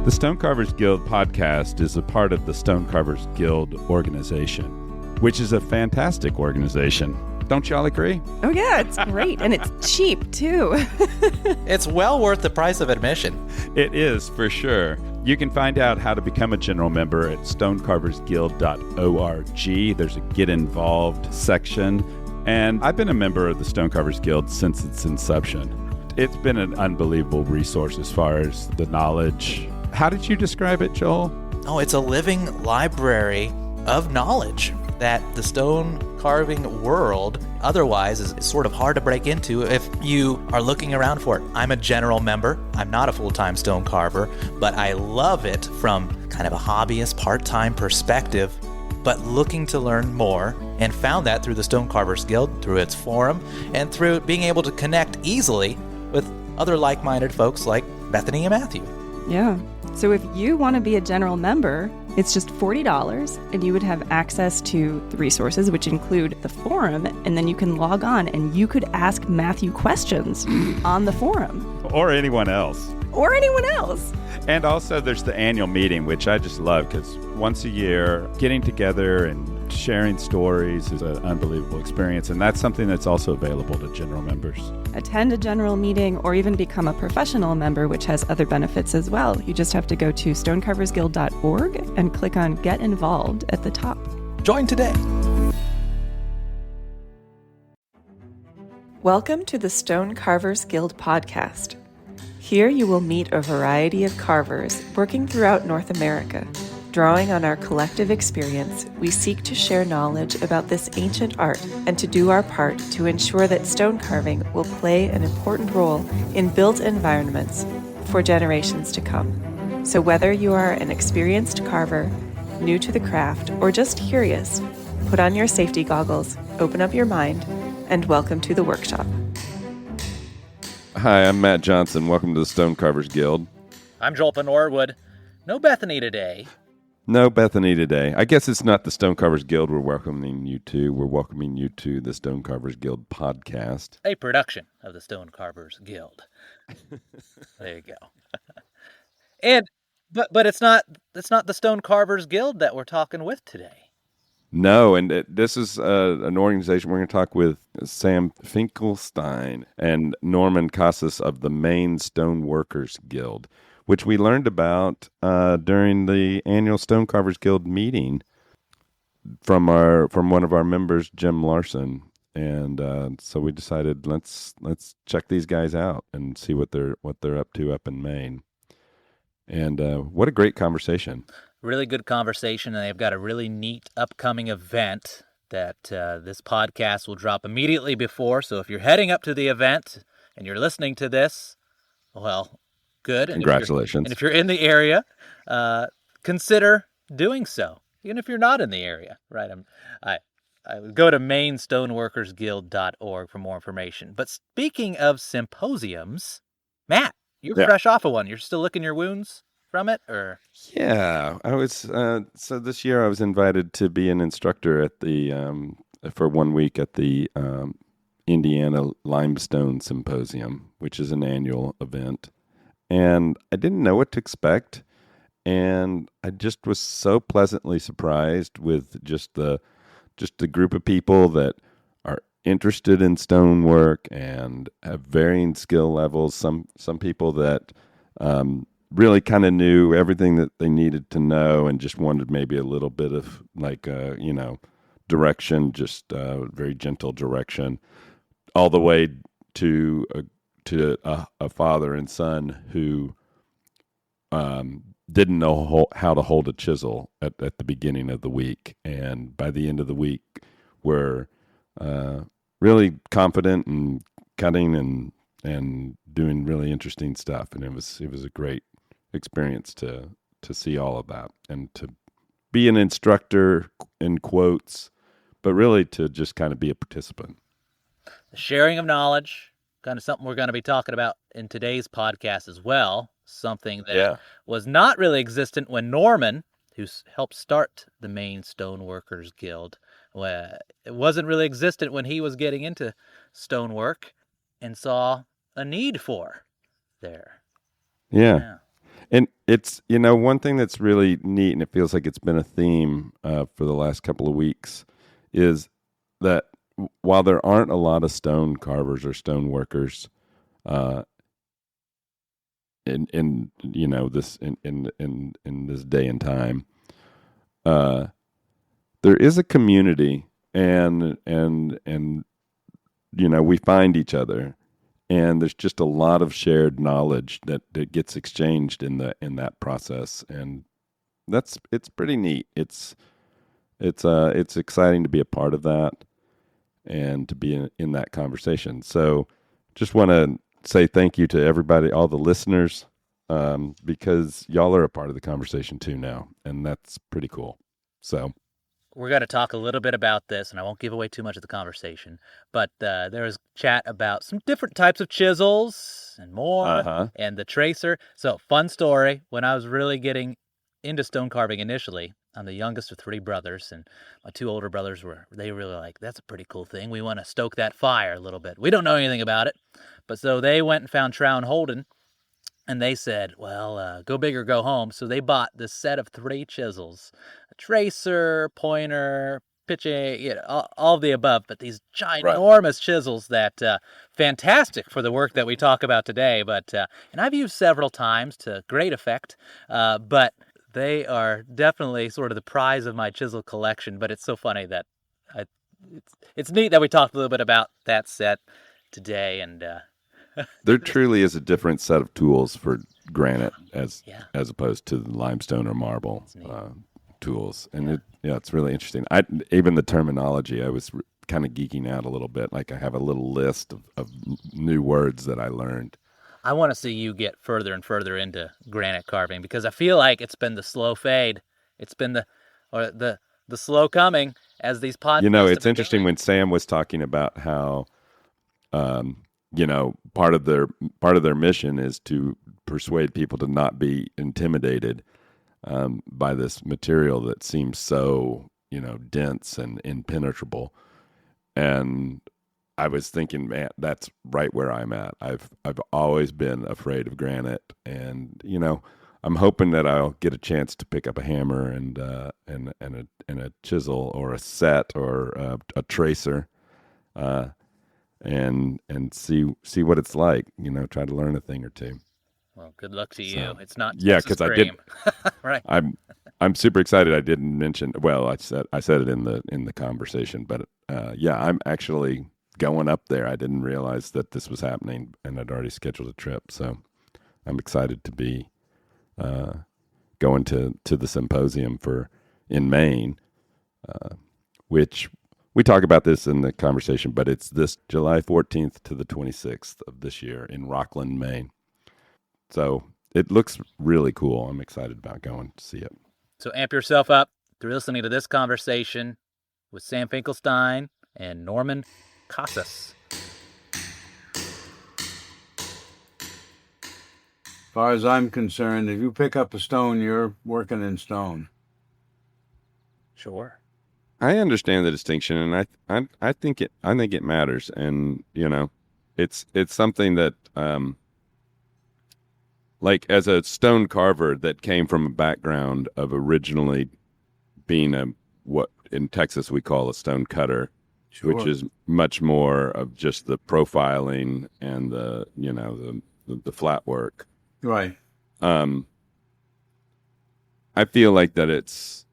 The Stone Carvers Guild podcast is a part of the Stone Carvers Guild organization, which is a fantastic organization. Don't y'all agree? Oh, yeah, it's great. And it's cheap, too. It's well worth the price of admission. It is, for sure. You can find out how to become a general member at stonecarversguild.org. There's a Get Involved section. And I've been a member of the Stone Carvers Guild since its inception. It's been an unbelievable resource as far as the knowledge. How did you describe it, Joel? Oh, it's a living library of knowledge that the stone carving world otherwise is sort of hard to break into if you are looking around for it. I'm a general member. I'm not a full-time stone carver, but I love it from kind of a hobbyist, part-time perspective, but looking to learn more, and found that through the Stone Carvers Guild, through its forum, and through being able to connect easily with other like-minded folks like Bethany and Matthew. Yeah. So if you want to be a general member, it's just $40, and you would have access to the resources, which include the forum, and then you can log on and you could ask Matthew questions on the forum. Or anyone else. Or anyone else. And also there's the annual meeting, which I just love because once a year, getting together and sharing stories is an unbelievable experience. And that's something that's also available to general members. Attend a general meeting or even become a professional member, which has other benefits as well. You just have to go to stonecarversguild.org and click on Get Involved at the top. Join today. Welcome to the Stone Carvers Guild Podcast. Here you will meet a variety of carvers working throughout North America. Drawing on our collective experience, we seek to share knowledge about this ancient art and to do our part to ensure that stone carving will play an important role in built environments for generations to come. So whether you are an experienced carver, new to the craft, or just curious, put on your safety goggles, open up your mind, and welcome to the workshop. Hi, I'm Matt Johnson. Welcome to the Stone Carvers Guild. I'm Joel Norwood. No Bethany today. No Bethany today. I guess it's not the Stone Carvers Guild we're welcoming you to. We're welcoming you to the Stone Carvers Guild podcast. A production of the Stone Carvers Guild. There you go. But it's not the Stone Carvers Guild that we're talking with today. No, and this is an organization. We're going to talk with Sam Finkelstein and Norman Casas of the Maine Stone Workers Guild, which we learned about during the annual Stone Carvers Guild meeting from one of our members, Jim Larson, and so we decided let's check these guys out and see what they're up to up in Maine. And what a great conversation! Really good conversation, and they've got a really neat upcoming event that this podcast will drop immediately before. So if you're heading up to the event and you're listening to this, well, good. And congratulations. If you're in the area, consider doing so, even if you're not in the area, right? I would go to MaineStoneWorkersGuild.org for more information. But speaking of symposiums, Matt, you're fresh off of one. You're still licking your wounds from it, or? Yeah, I was. So this year I was invited to be an instructor at the for 1 week at the Indiana Limestone Symposium, which is an annual event. And I didn't know what to expect, and I just was so pleasantly surprised with just the group of people that are interested in stonework and have varying skill levels. Some people that really kind of knew everything that they needed to know and just wanted maybe a little bit of direction, just very gentle direction, all the way to a father and son who didn't know how to hold a chisel at the beginning of the week, and by the end of the week were really confident and cutting and doing really interesting stuff. And it was a great experience to see all of that and to be an instructor in quotes, but really to just kind of be a participant. The sharing of knowledge, kind of something we're going to be talking about in today's podcast as well. Something that was not really existent when Norman, who helped start the Maine Stone Workers Guild, it wasn't really existent when he was getting into stonework and saw a need for there. Yeah. And it's, one thing that's really neat, and it feels like it's been a theme for the last couple of weeks, is that while there aren't a lot of stone carvers or stone workers uh, in this in this day and time, uh, there is a community, and we find each other, and there's just a lot of shared knowledge that gets exchanged in that process, and it's pretty neat. It's exciting to be a part of that and to be in that conversation. So just want to say thank you to everybody, all the listeners, because y'all are a part of the conversation too now, and that's pretty cool. So we're going to talk a little bit about this, and I won't give away too much of the conversation, but there was chat about some different types of chisels and more, and the tracer. So, fun story, when I was really getting into stone carving initially, I'm the youngest of three brothers, and my two older brothers they really like, that's a pretty cool thing. We want to stoke that fire a little bit. We don't know anything about it, but so they went and found Trow and Holden, and they said, well, go big or go home. So they bought this set of 3 chisels, a tracer, pointer, pitching, all of the above, but these ginormous chisels that, fantastic for the work that we talk about today. But, and I've used several times to great effect, but they are definitely sort of the prize of my chisel collection. But it's so funny that it's neat that we talked a little bit about that set today, and there truly is a different set of tools for granite as opposed to the limestone or marble tools, and it's really interesting. Even the terminology, I was kind of geeking out a little bit. Like I have a little list of new words that I learned. I want to see you get further and further into granite carving, because I feel like it's been the slow fade. It's been the slow coming as these podcasts. It's interesting when Sam was talking about how, part of their mission is to persuade people to not be intimidated by this material that seems so, dense and impenetrable. And I was thinking, man, that's right where I'm at. I've always been afraid of granite, and I'm hoping that I'll get a chance to pick up a hammer and a chisel or a set or a tracer, and see what it's like. Try to learn a thing or two. Well, good luck to you. It's not because I did. Right. I'm super excited. I didn't mention. Well, I said it in the conversation, but I'm actually going up there. I didn't realize that this was happening, and I'd already scheduled a trip. So I'm excited to be going to the symposium in Maine, which we talk about this in the conversation, but it's this July 14th to the 26th of this year in Rockland, Maine. So it looks really cool. I'm excited about going to see it. So amp yourself up through listening to this conversation with Sam Finkelstein and Norman Casas. As far as I'm concerned, if you pick up a stone, you're working in stone. Sure. I understand the distinction, and I think it matters, and it's something that like as a stone carver that came from a background of originally being what in Texas we call a stone cutter, sure, which is much more of just the profiling and the flat work. Right. I feel like that it's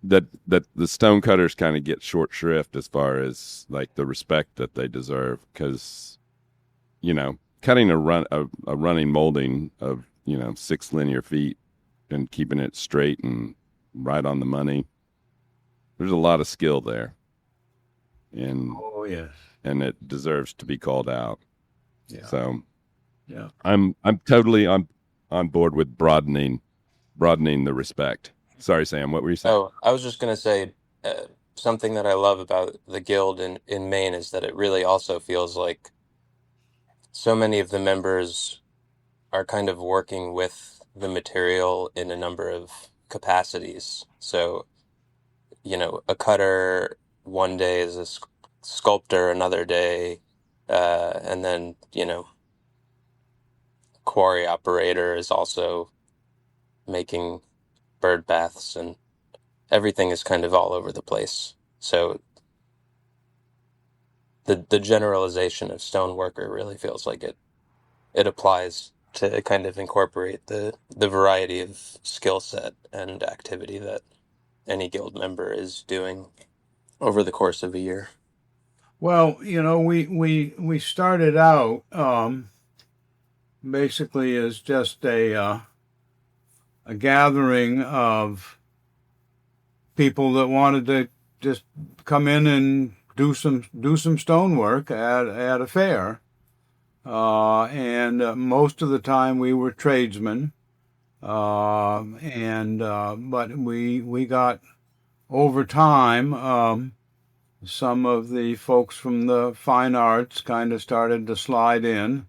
that the stone cutters kind of get short shrift as far as like the respect that they deserve, because cutting a running molding of 6 linear feet and keeping it straight and right on the money, there's a lot of skill there, and yes, and it deserves to be called out. So I'm totally on board with broadening the respect. Sorry, Sam, what were you saying? Oh, I was just going to say something that I love about the guild in Maine is that it really also feels like so many of the members are kind of working with the material in a number of capacities. So, a cutter one day is a sculptor another day, and then, quarry operator is also making bird baths, and everything is kind of all over the place. So the generalization of stoneworker really feels like it applies to kind of incorporate the variety of skill set and activity that any guild member is doing over the course of a year. Well, we started out basically as just a gathering of people that wanted to just come in and do some stonework at a fair, and most of the time we were tradesmen, but we got over time. Some of the folks from the fine arts kind of started to slide in,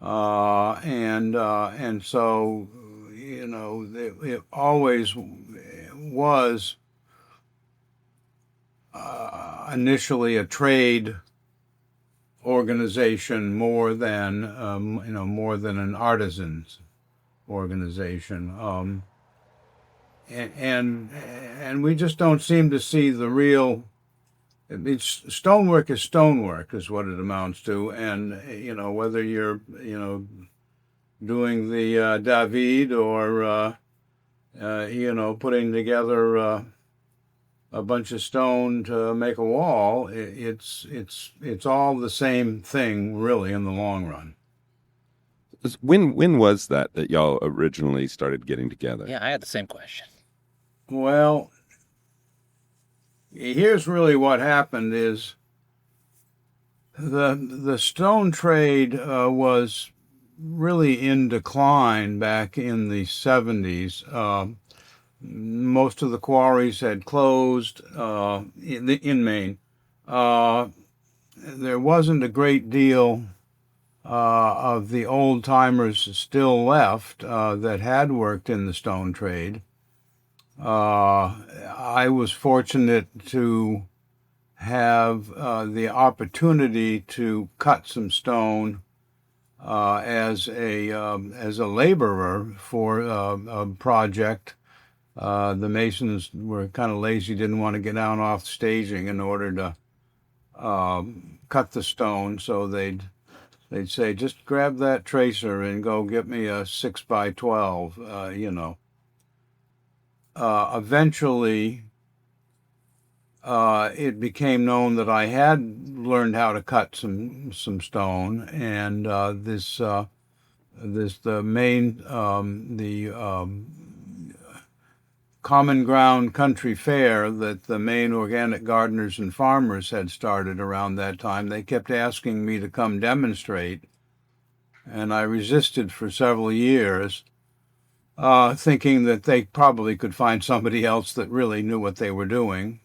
and so it always was initially a trade organization more than more than an artisans organization, and we just don't seem to see the real. Stonework is stonework, is what it amounts to, and whether you're doing the David or putting together a bunch of stone to make a wall, it's all the same thing, really, in the long run. When was that y'all originally started getting together? Yeah, I had the same question. Well, here's really what happened is the stone trade was really in decline back in the 70s. Most of the quarries had closed in Maine. There wasn't a great deal of the old timers still left that had worked in the stone trade. I was fortunate to have the opportunity to cut some stone as a laborer for a project. The masons were kind of lazy, didn't want to get down off staging in order to cut the stone, so they'd say, just grab that tracer and go get me a 6x12, Eventually, it became known that I had learned how to cut some stone, and the Common Ground Country Fair that the Maine Organic Gardeners and Farmers had started around that time, they kept asking me to come demonstrate, and I resisted for several years, thinking that they probably could find somebody else that really knew what they were doing.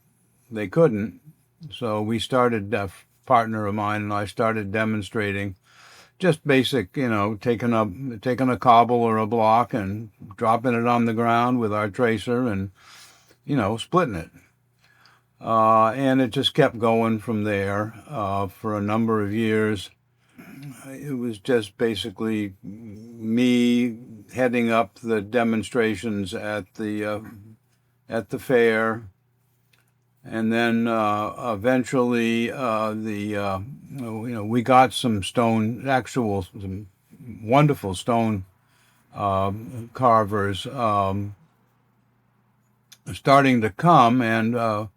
They couldn't, so we started, a partner of mine and I started demonstrating just basic, taking a cobble or a block and dropping it on the ground with our tracer and, splitting it. And it just kept going from there for a number of years. It was just basically me heading up the demonstrations at the fair, and then eventually we got some wonderful stone carvers starting to come, and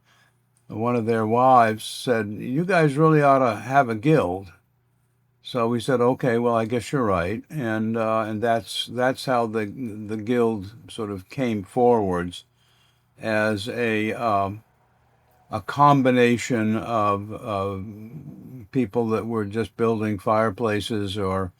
one of their wives said, "You guys really ought to have a guild." So we said, "Okay, well, I guess you're right," and that's how the guild sort of came forwards as a combination of people that were just building fireplaces or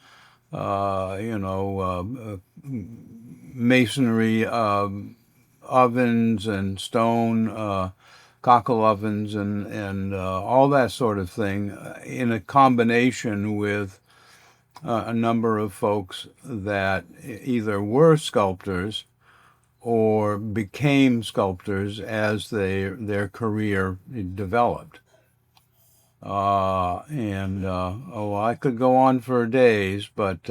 masonry ovens and stone cockle ovens and all that sort of thing, in a combination with a number of folks that either were sculptors or became sculptors as their career developed. I could go on for days, but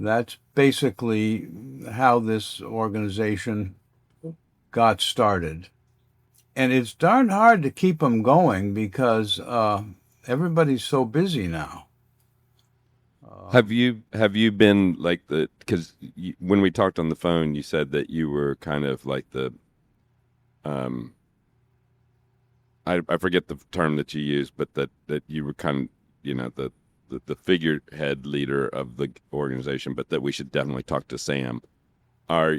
That's basically how this organization got started. And it's darn hard to keep them going because everybody's so busy now. Have you been like because when we talked on the phone, you said that you were kind of like the um I forget the term that you used, but that you were kind of, the figurehead leader of the organization, but that we should definitely talk to Sam. Are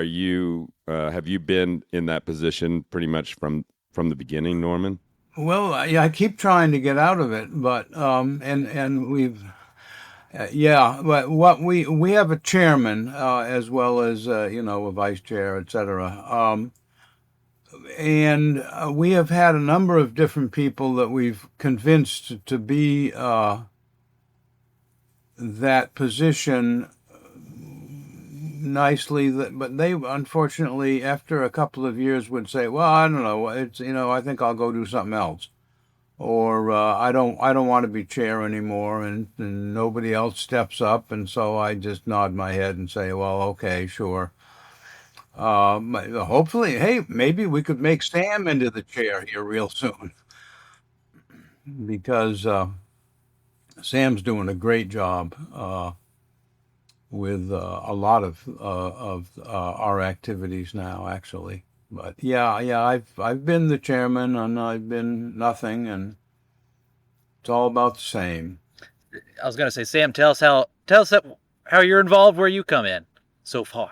you have you been in that position pretty much from the beginning, Norman? Well, I keep trying to get out of it, but and we've yeah, but what we have a chairman as well as a vice chair, etc. And we have had a number of different people that we've convinced to be that position nicely, but they unfortunately after a couple of years would say, well, I don't know, it's I think I'll go do something else, or I don't want to be chair anymore, and nobody else steps up, and so I just nod my head and say, well, okay, sure. Hopefully, hey, maybe we could make Sam into the chair here real soon, because Sam's doing a great job with a lot of our activities now, actually. But yeah, I've been the chairman and I've been nothing, and it's all about the same. I was going to say, Sam, tell us how you're involved, where you come in so far.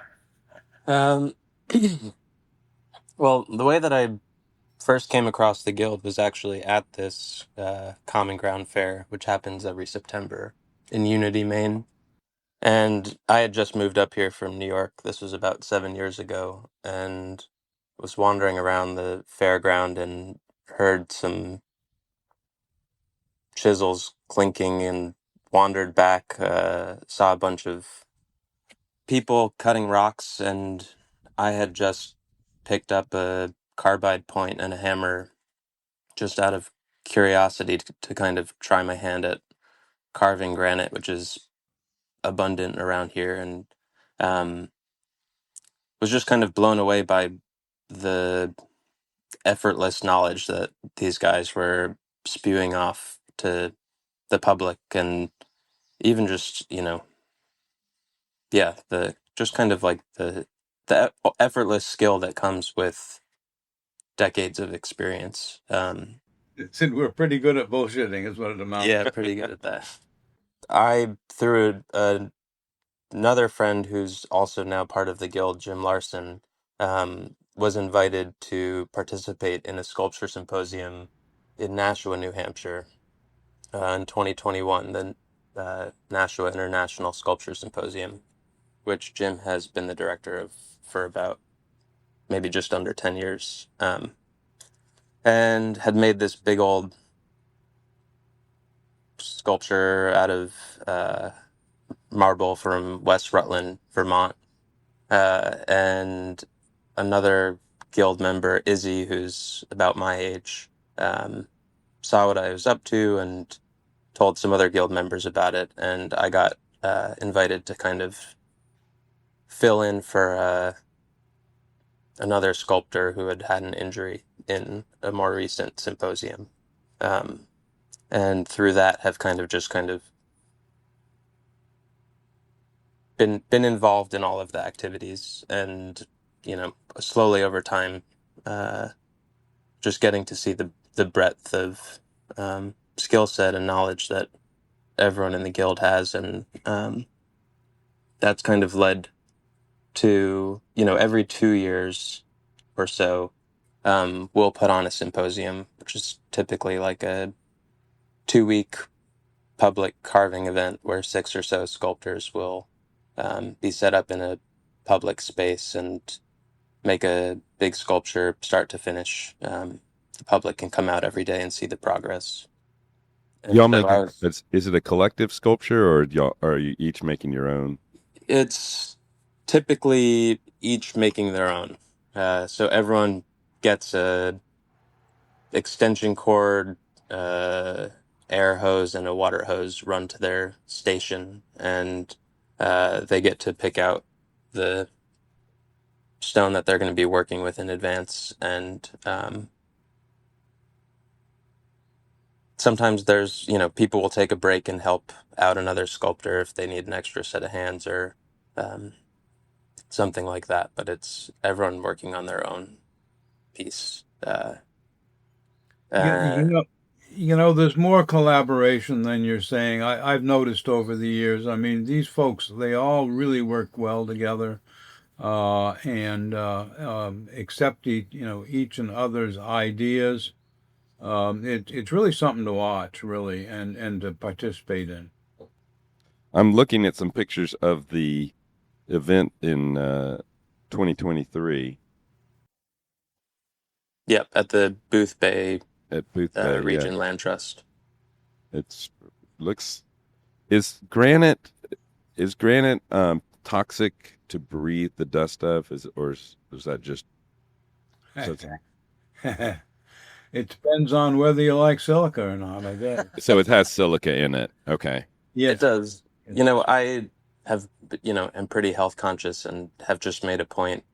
Well, the way that I first came across the guild was actually at this Common Ground Fair, which happens every September in Unity, Maine. And I had just moved up here from New York. This was about 7 years ago, and was wandering around the fairground and heard some chisels clinking and wandered back, saw a bunch of people cutting rocks, and I had just picked up a carbide point and a hammer just out of curiosity to kind of try my hand at carving granite, which is abundant around here, and was just kind of blown away by the effortless knowledge that these guys were spewing off to the public, and even just the just kind of like the effortless skill that comes with decades of experience. Since we're pretty good at bullshitting, is what it amounts to. Yeah, pretty good at that. I, through another friend who's also now part of the guild, Jim Larson, was invited to participate in a sculpture symposium in Nashua, New Hampshire, in 2021, the Nashua International Sculpture Symposium, which Jim has been the director of for about maybe just under 10 years, and had made this big old sculpture out of marble from West Rutland, Vermont. And another guild member, Izzy, who's about my age, saw what I was up to and told some other guild members about it, and I got invited to kind of fill in for another sculptor who had had an injury in a more recent symposium, and through that have kind of been involved in all of the activities, and slowly over time, just getting to see the breadth of skill set and knowledge that everyone in the guild has, and that's kind of led to every 2 years or so, we'll put on a symposium, which is typically like a 2-week public carving event where 6 or so sculptors will be set up in a public space and make a big sculpture start to finish. The public can come out every day and see the progress. And Y'all is it a collective sculpture, or are you each making your own? It's typically each making their own. So everyone gets a extension cord, air hose, and a water hose run to their station, and they get to pick out the stone that they're going to be working with in advance, and sometimes there's, people will take a break and help out another sculptor if they need an extra set of hands or something like that, but it's everyone working on their own piece. There's more collaboration than you're saying. I've noticed over the years. I mean, these folks, they all really work well together, and accept each and other's ideas. It's really something to watch, really, and to participate in. I'm looking at some pictures of the event in 2023. Yep, at the Booth Bay At Booth Bay Region Land Trust. Is granite toxic to breathe the dust of? Is that just? It depends on whether you like silica or not, I guess. So it has silica in it. Okay. Yes. It does. I have, am pretty health conscious and have just made a point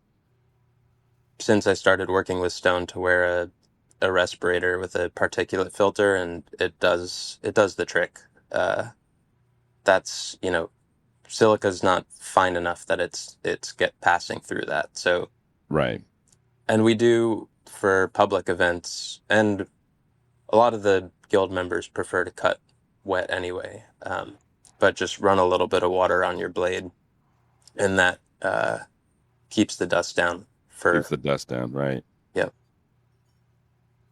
since I started working with stone to wear a respirator with a particulate filter, and it does the trick. That's, silica's not fine enough that it's passing through that. So right. And we do for public events, and a lot of the guild members prefer to cut wet anyway, but just run a little bit of water on your blade, and that keeps the dust down. Keeps the dust down, right? Yep.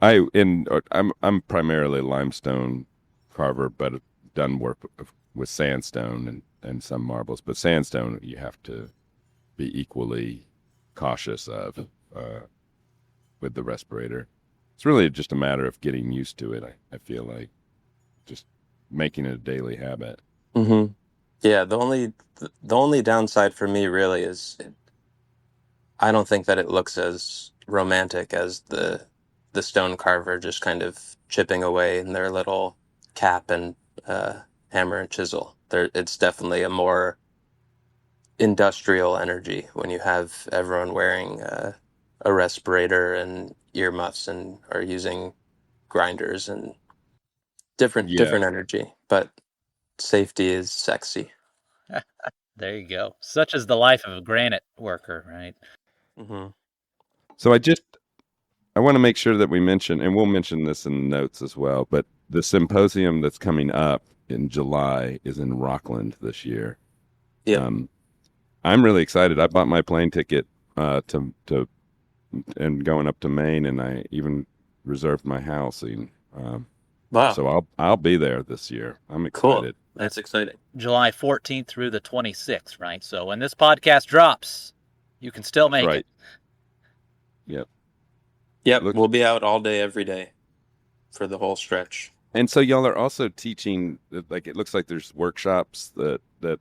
I'm primarily limestone carver, but I've done work with sandstone and some marbles. But sandstone, you have to be equally cautious of with the respirator. It's really just a matter of getting used to it. I feel like just making it a daily habit. Mm-hmm. Yeah, the only downside for me really is I don't think that it looks as romantic as the stone carver just kind of chipping away in their little cap and hammer and chisel. It's definitely a more industrial energy when you have everyone wearing a respirator and earmuffs and are using grinders and different energy. But safety is sexy. There you go. Such is the life of a granite worker, right? Mm-hmm. So I want to make sure that we mention, and we'll mention this in the notes as well, but the symposium that's coming up in July is in Rockland this year. Yeah. I'm really excited. I bought my plane ticket to and going up to Maine, and I even reserved my housing. Wow. So I'll be there this year. I'm excited. Cool. That's exciting. July 14th through the 26th, right? So when this podcast drops, you can still make it. Yep. We'll be out all day, every day for the whole stretch. And so y'all are also teaching, like, it looks like there's workshops that the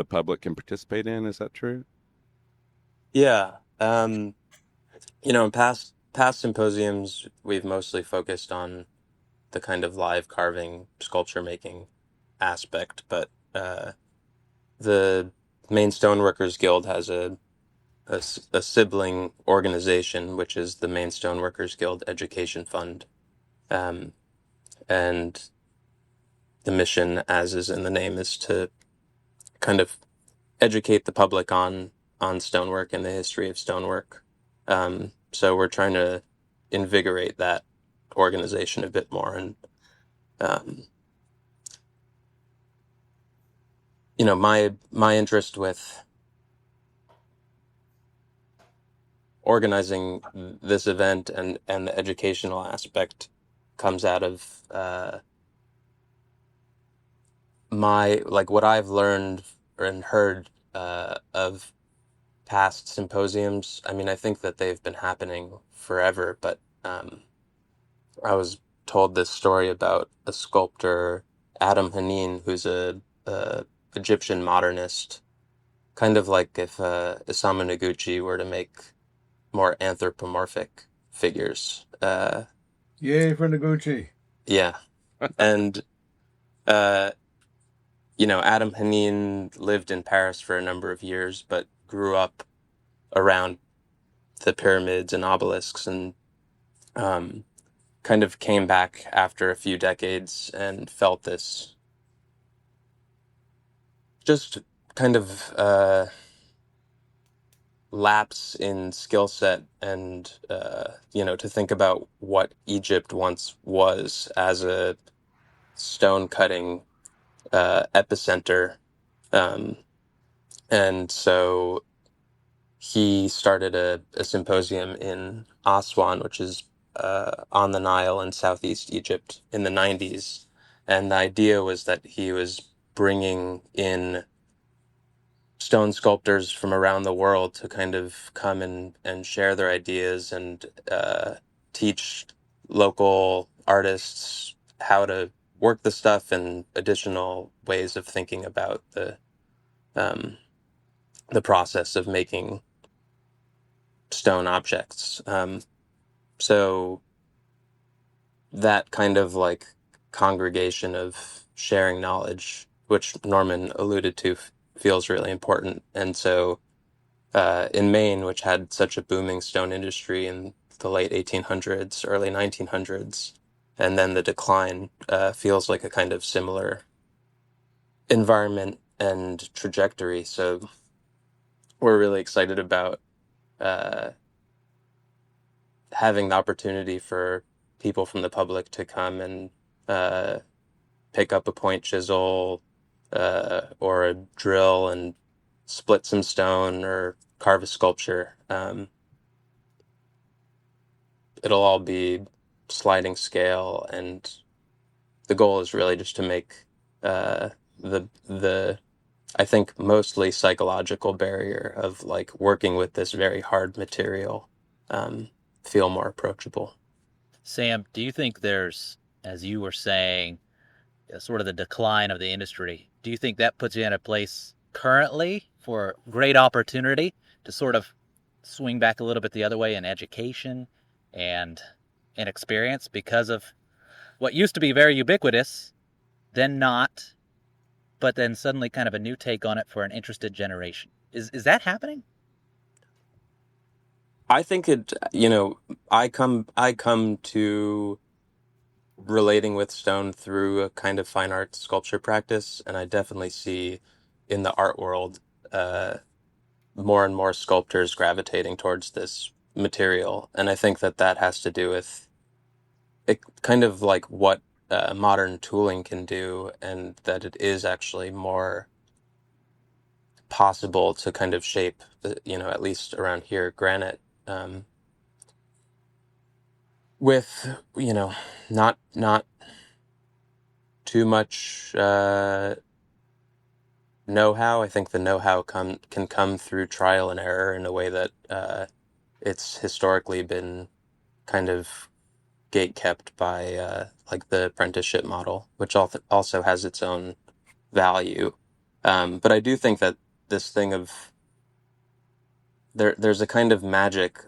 public can participate in. Is that true? Yeah. In past symposiums, we've mostly focused on the kind of live carving, sculpture making aspect, but the Maine Stone Workers Guild has a sibling organization, which is the Maine Stone Workers Guild Education Fund. And the mission, as is in the name, is to kind of educate the public on stonework and the history of stonework. So we're trying to invigorate that organization a bit more, and my interest with organizing this event and the educational aspect comes out of what I've learned and heard of past symposiums. I mean, I think that they've been happening forever, but I was told this story about a sculptor, Adam Hanin, who's a Egyptian modernist, kind of like if Isamu Noguchi were to make more anthropomorphic figures. Yay for Noguchi. Yeah. And Adam Hanin lived in Paris for a number of years, but grew up around the pyramids and obelisks, and kind of came back after a few decades and felt this just kind of lapse in skill set, and to think about what Egypt once was as a stone cutting epicenter, and so he started a symposium in Aswan, which is on the Nile in southeast Egypt, in the 90s. And the idea was that he was bringing in stone sculptors from around the world to kind of come and share their ideas, and teach local artists how to work the stuff and additional ways of thinking about the process of making stone objects. So that kind of like congregation of sharing knowledge, which Norman alluded to, feels really important. And so in Maine, which had such a booming stone industry in the late 1800s, early 1900s, and then the decline, feels like a kind of similar environment and trajectory. So we're really excited about having the opportunity for people from the public to come and pick up a point chisel or a drill and split some stone or carve a sculpture. It'll all be sliding scale, and the goal is really just to make the I think mostly psychological barrier of like working with this very hard material feel more approachable. Sam, do you think there's, as you were saying, sort of the decline of the industry, do you think that puts you in a place currently for great opportunity to sort of swing back a little bit the other way in education and in experience, because of what used to be very ubiquitous, then not, but then suddenly kind of a new take on it for an interested generation? Is that happening? I think I come to relating with stone through a kind of fine art sculpture practice, and I definitely see in the art world more and more sculptors gravitating towards this material. And I think that has to do with it, kind of like what modern tooling can do, and that it is actually more possible to kind of shape, at least around here, granite with, not too much know-how. I think the know-how can come through trial and error in a way that it's historically been kind of gate-kept by like the apprenticeship model, which also has its own value. But I do think that this thing of there's a kind of magic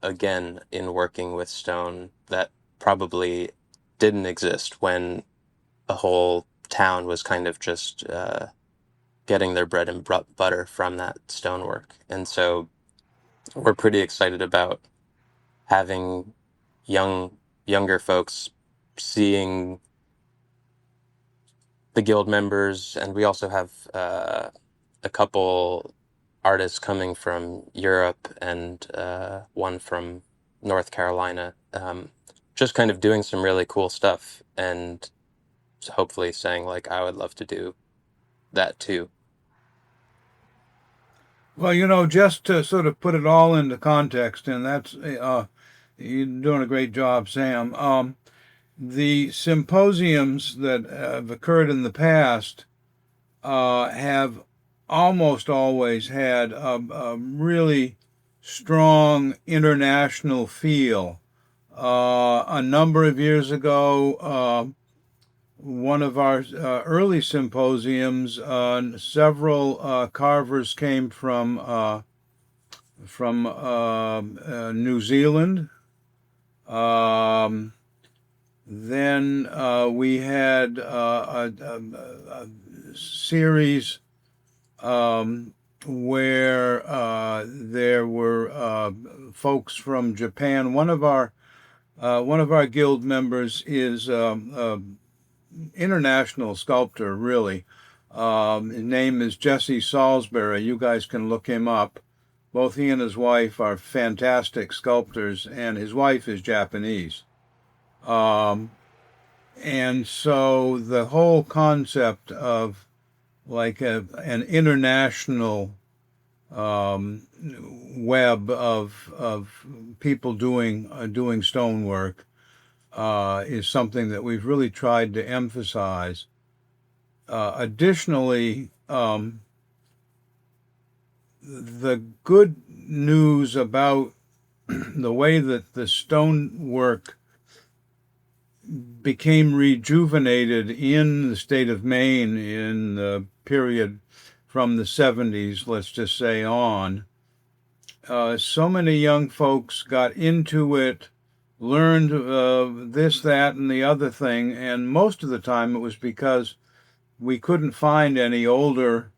again in working with stone that probably didn't exist when a whole town was kind of just getting their bread and butter from that stonework. And so we're pretty excited about having younger folks seeing the guild members, and we also have a couple artists coming from Europe and one from North Carolina, just kind of doing some really cool stuff, and hopefully saying like, I would love to do that too. Well, just to sort of put it all into context, and that's you're doing a great job, Sam. The symposiums that have occurred in the past have almost always had a really strong international feel. A number of years ago, one of our early symposiums, several carvers came from New Zealand. Then we had series where there were folks from Japan. One of our guild members is international sculptor, really. His name is Jesse Salisbury. You guys can look him up. Both he and his wife are fantastic sculptors, and his wife is Japanese. And so the whole concept of like an international web of people doing stonework is something that we've really tried to emphasize. Additionally, the good news about the way that the stonework became rejuvenated in the state of Maine in the period from the 70s, let's just say, on. So many young folks got into it, learned this, that, and the other thing, and most of the time it was because we couldn't find any older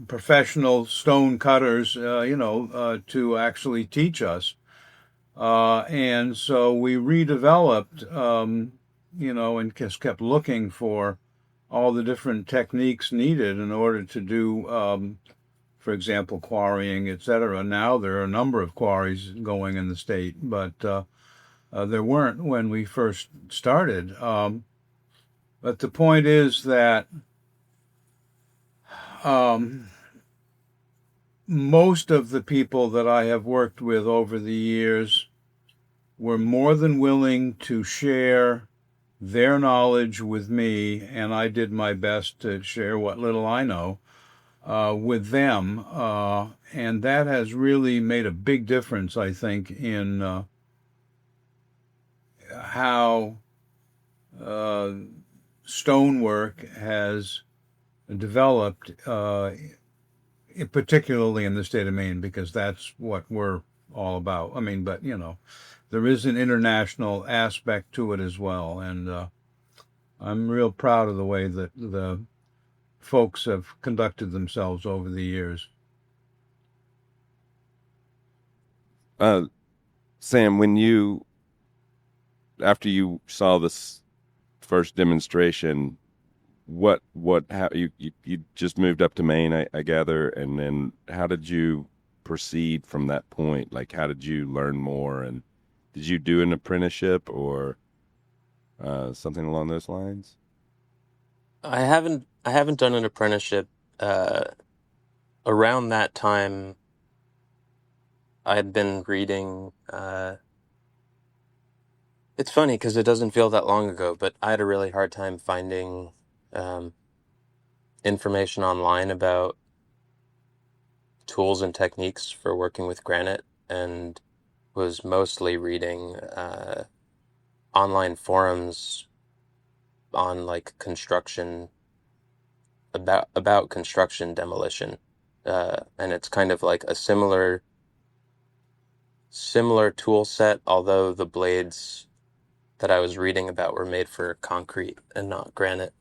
professional stone cutters, to actually teach us. And so we redeveloped, and just kept looking for all the different techniques needed in order to do, for example, quarrying, etc. Now there are a number of quarries going in the state, but there weren't when we first started. But the point is that most of the people that I have worked with over the years were more than willing to share their knowledge with me, and I did my best to share what little I know with them. And that has really made a big difference, I think, in how stonework has developed, particularly in the state of Maine, because that's what we're all about. I mean, but there is an international aspect to it as well, and I'm real proud of the way that the folks have conducted themselves over the years. Sam, after you saw this first demonstration, how you just moved up to Maine, I gather, and then how did you proceed from that point? Like, how did you learn more, and did you do an apprenticeship or something along those lines? I haven't done an apprenticeship. Around that time, I had been reading. It's funny because it doesn't feel that long ago, but I had a really hard time finding information online about tools and techniques for working with granite, and was mostly reading online forums on like construction, about construction demolition, and it's kind of like a similar tool set, although the blades that I was reading about were made for concrete and not granite,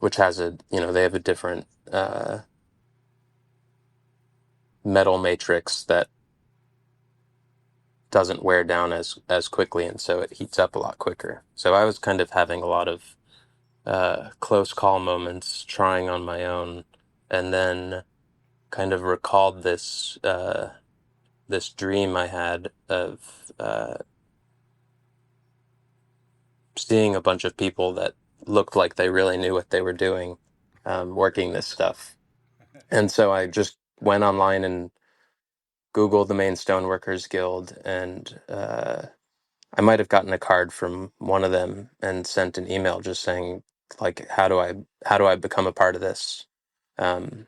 which has they have a different metal matrix that doesn't wear down as quickly, and so it heats up a lot quicker. So I was kind of having a lot of close call moments trying on my own, and then kind of recalled this dream I had of seeing a bunch of people that looked like they really knew what they were doing, working this stuff. And so I just went online and Googled the Maine Stone Workers Guild, and I might have gotten a card from one of them and sent an email just saying, like, how do I become a part of this? And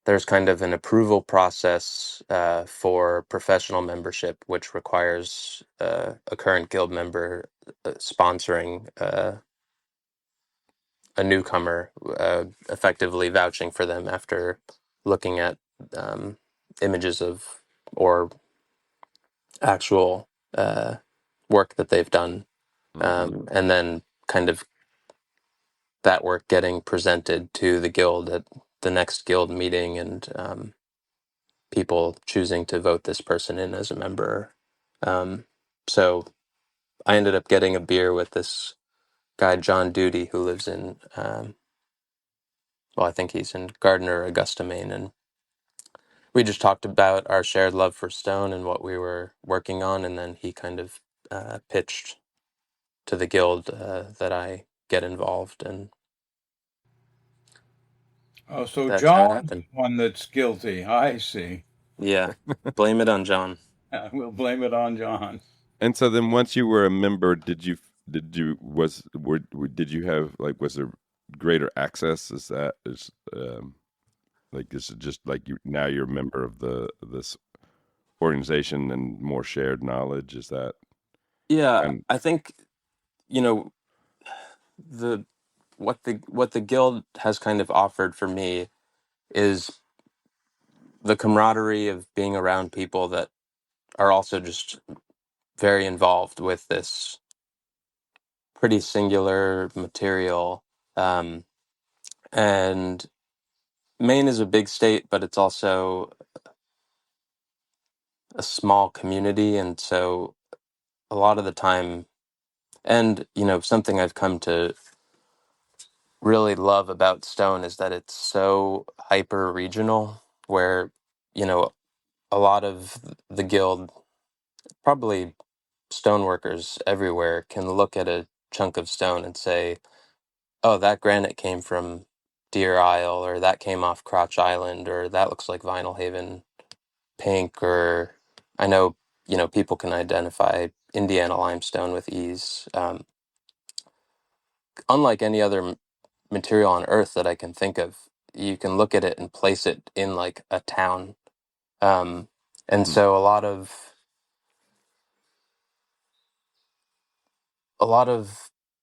there's kind of an approval process for professional membership, which requires a current guild member sponsoring a newcomer, effectively vouching for them after looking at images of or actual work that they've done and then kind of that work getting presented to the guild at the next guild meeting, and people choosing to vote this person in as a member. So I ended up getting a beer with this guy, John Duty, who lives in, I think he's in Gardner, Augusta, Maine. And we just talked about our shared love for stone and what we were working on. And then he kind of pitched to the guild that I get involved. And Oh, so that's how it John's happened. the one that's guilty. I see. Yeah. Blame it on John. We'll blame it on John. And so then, once you were a member, did you have, like, was there greater access? Is it just like you're a member of this organization and more shared knowledge? Is that? Yeah, I think, you know, what the guild has kind of offered for me is the camaraderie of being around people that are also just very involved with this pretty singular material. And Maine is a big state, but it's also a small community. And so a lot of the time, and, something I've come to really love about stone is that it's so hyper regional, where, a lot of the guild, probably stoneworkers everywhere, can look at a chunk of stone and say, oh, that granite came from Deer Isle, or that came off Crotch Island, or that looks like Vinyl Haven pink, or I know, people can identify Indiana limestone with ease. Unlike any other material on earth that I can think of, you can look at it and place it in like a town. And so a lot of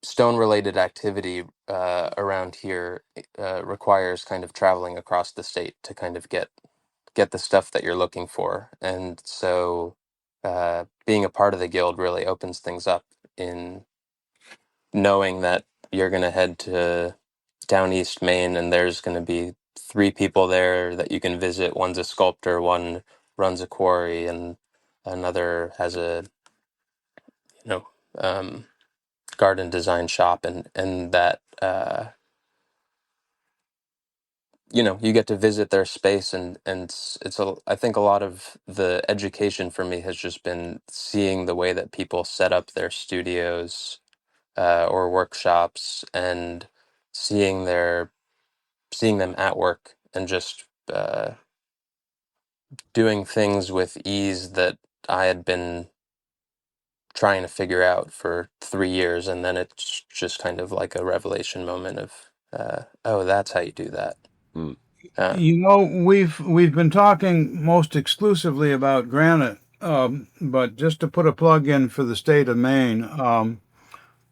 stone related activity around here requires kind of traveling across the state to kind of get the stuff that you're looking for. And so being a part of the guild really opens things up in knowing that you're going to head to down East Maine and there's going to be 3 people there that you can visit. One's a sculptor, one runs a quarry, and another has a garden design shop, and that you get to visit their space, and I think a lot of the education for me has just been seeing the way that people set up their studios or workshops, and seeing them at work, and just doing things with ease that I had been trying to figure out for 3 years, and then it's just kind of like a revelation moment of oh, that's how you do that. We've been talking most exclusively about granite, but just to put a plug in for the state of Maine,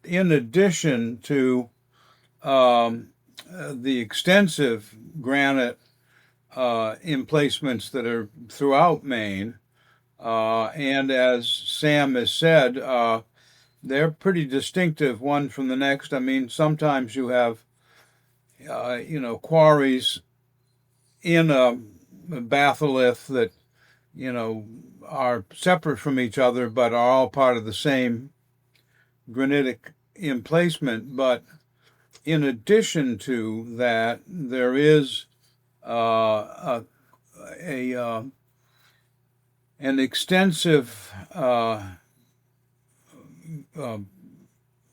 in addition to the extensive granite emplacements that are throughout Maine, and as Sam has said, they're pretty distinctive one from the next. I mean, sometimes you have, quarries in a batholith that, are separate from each other, but are all part of the same granitic emplacement. But in addition to that, there is an extensive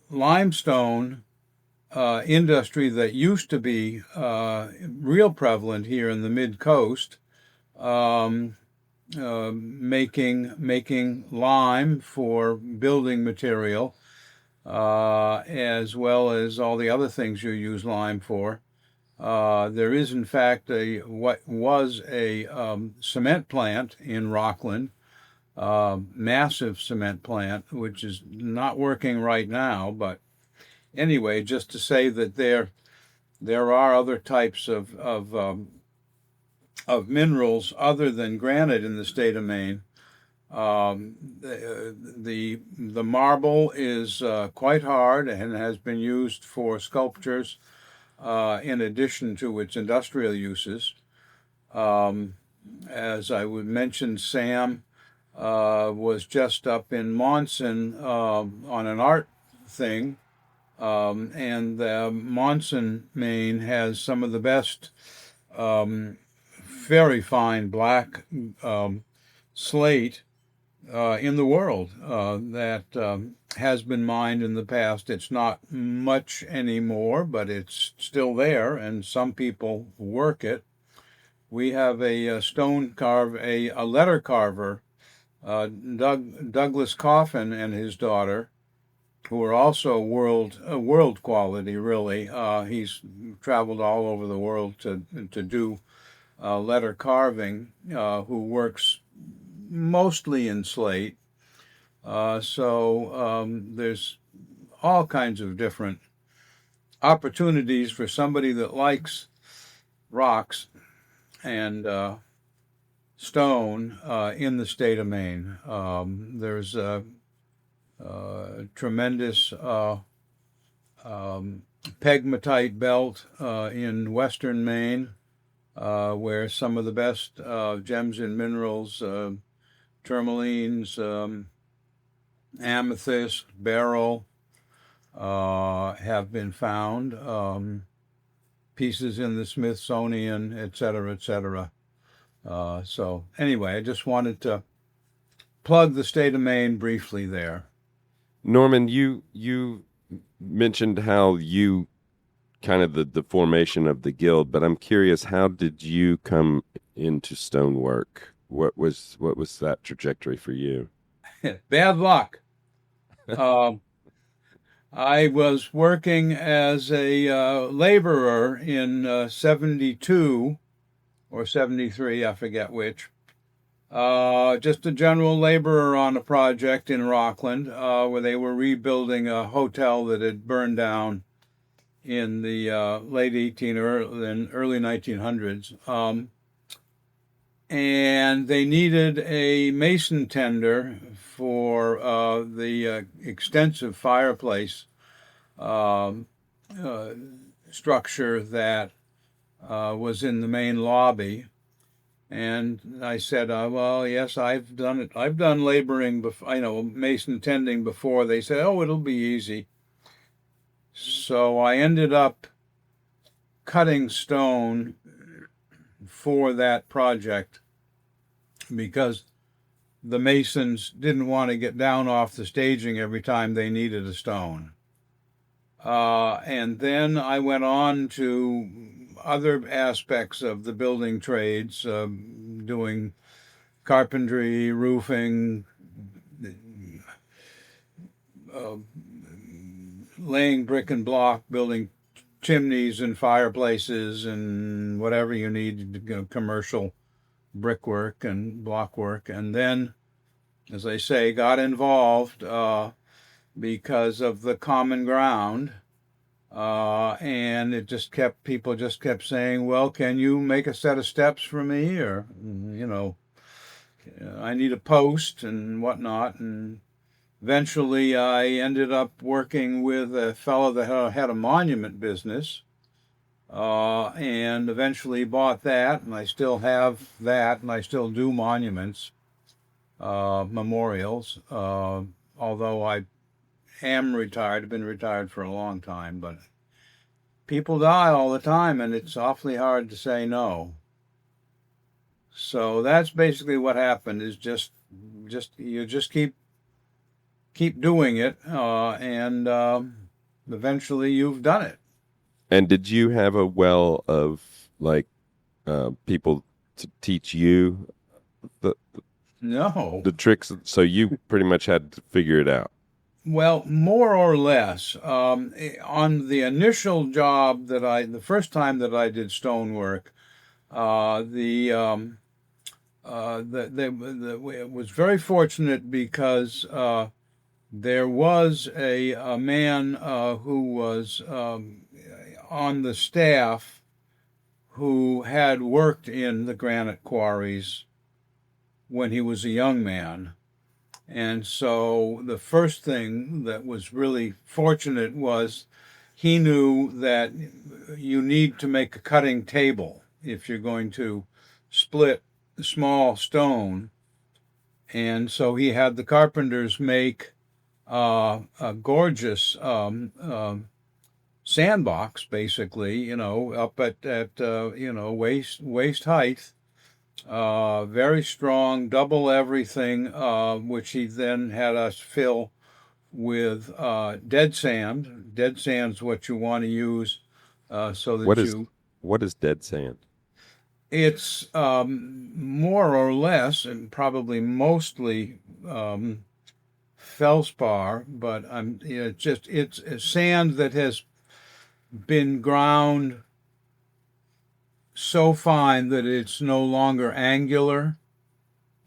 limestone industry that used to be real prevalent here in the mid-coast, making lime for building material, as well as all the other things you use lime for. There is, in fact, what was a cement plant in Rockland, massive cement plant, which is not working right now. But anyway, just to say that there are other types of minerals other than granite in the state of Maine. The marble is quite hard and has been used for sculptures in addition to its industrial uses. As I would mention, Sam was just up in Monson on an art thing, and Monson, Maine, has some of the best, very fine black slate in the world that has been mined in the past. It's not much anymore, but it's still there, and some people work it. We have a letter carver, Douglas Coffin, and his daughter, who are also world quality. Really, he's traveled all over the world to do letter carving. Who works mostly in slate. So there's all kinds of different opportunities for somebody that likes rocks and stone in the state of Maine. There's a tremendous pegmatite belt in western Maine, where some of the best gems and minerals, tourmalines, amethyst, beryl, have been found. Pieces in the Smithsonian, et cetera, et cetera. So anyway, I just wanted to plug the state of Maine briefly there. Norman, you mentioned how you kind of the formation of the guild, but I'm curious, how did you come into stonework? What was that trajectory for you? Bad luck. I was working as a laborer in 72 or 73, I forget which. Just a general laborer on a project in Rockland where they were rebuilding a hotel that had burned down in the late early 1900s. And they needed a mason tender for the extensive fireplace structure that was in the main lobby. And I said, well, yes, I've done it. I've done laboring, mason tending before. They said, oh, it'll be easy. So I ended up cutting stone for that project because the masons didn't want to get down off the staging every time they needed a stone. And then I went on to other aspects of the building trades, doing carpentry, roofing, laying brick and block, building chimneys and fireplaces and whatever you need, commercial brickwork and blockwork. And then, as I say, got involved because of the common ground. And people just kept saying, well, can you make a set of steps for me? Or, I need a post and whatnot. And eventually I ended up working with a fellow that had a monument business, and eventually bought that, and I still have that, and I still do monuments, memorials, although I am retired. I've been retired for a long time, but people die all the time, and it's awfully hard to say no. So that's basically what happened, is just you just keep doing it, and eventually you've done it. And did you have a well of people to teach you the tricks? So you pretty much had to figure it out. Well, more or less. On the initial job the first time that I did stonework, it was very fortunate because there was a man who was on the staff who had worked in the granite quarries when he was a young man. And so the first thing that was really fortunate was he knew that you need to make a cutting table if you're going to split small stone. And so he had the carpenters make a gorgeous sandbox, basically, up at waist height, very strong, double everything, which he then had us fill with dead sand. Dead sand's what you want to use, so that what is dead sand? It's more or less, and probably mostly feldspar, but it's a sand that has been ground so fine that it's no longer angular.